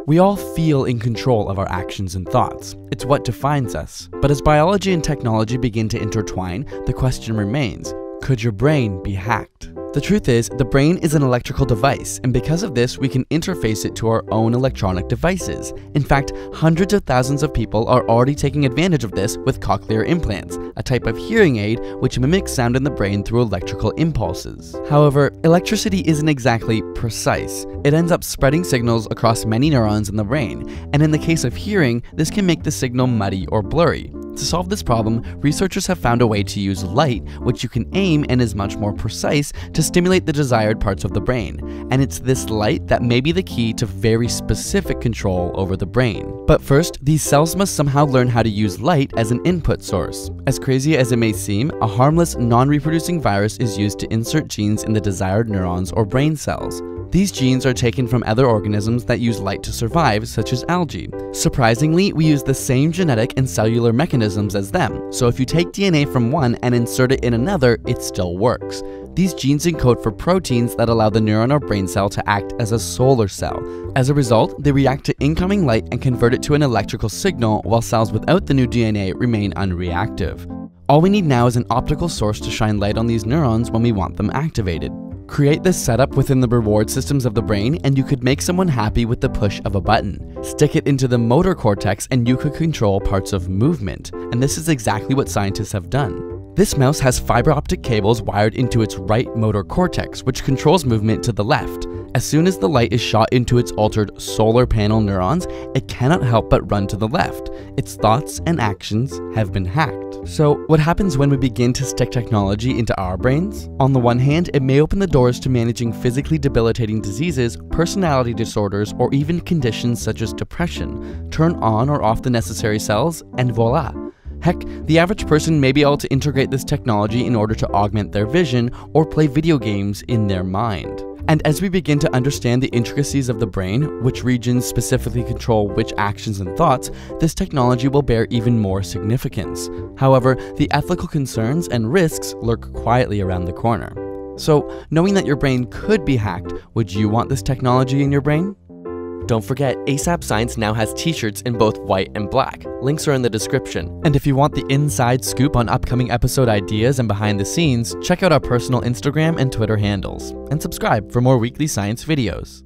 We all feel in control of our actions and thoughts. It's what defines us. But as biology and technology begin to intertwine, the question remains, could your brain be hacked? The truth is, the brain is an electrical device, and because of this, we can interface it to our own electronic devices. In fact, hundreds of thousands of people are already taking advantage of this with cochlear implants, a type of hearing aid which mimics sound in the brain through electrical impulses. However, electricity isn't exactly precise. It ends up spreading signals across many neurons in the brain, and in the case of hearing, this can make the signal muddy or blurry. To solve this problem, researchers have found a way to use light, which you can aim and is much more precise, to stimulate the desired parts of the brain. And it's this light that may be the key to very specific control over the brain. But first, these cells must somehow learn how to use light as an input source. As crazy as it may seem, a harmless, non-reproducing virus is used to insert genes in the desired neurons or brain cells. These genes are taken from other organisms that use light to survive, such as algae. Surprisingly, we use the same genetic and cellular mechanisms as them, so if you take DNA from one and insert it in another, it still works. These genes encode for proteins that allow the neuron or brain cell to act as a solar cell. As a result, they react to incoming light and convert it to an electrical signal, while cells without the new DNA remain unreactive. All we need now is an optical source to shine light on these neurons when we want them activated. Create this setup within the reward systems of the brain and you could make someone happy with the push of a button. Stick it into the motor cortex and you could control parts of movement. And this is exactly what scientists have done. This mouse has fiber optic cables wired into its right motor cortex, which controls movement to the left. As soon as the light is shot into its altered solar panel neurons, it cannot help but run to the left. Its thoughts and actions have been hacked. So what happens when we begin to stick technology into our brains? On the one hand, it may open the doors to managing physically debilitating diseases, personality disorders, or even conditions such as depression. Turn on or off the necessary cells, and voila! Heck, the average person may be able to integrate this technology in order to augment their vision or play video games in their mind. And as we begin to understand the intricacies of the brain, which regions specifically control which actions and thoughts, this technology will bear even more significance. However, the ethical concerns and risks lurk quietly around the corner. So, knowing that your brain could be hacked, would you want this technology in your brain? Don't forget, ASAP Science now has t-shirts in both white and black. Links are in the description. And if you want the inside scoop on upcoming episode ideas and behind the scenes, check out our personal Instagram and Twitter handles. And subscribe for more weekly science videos.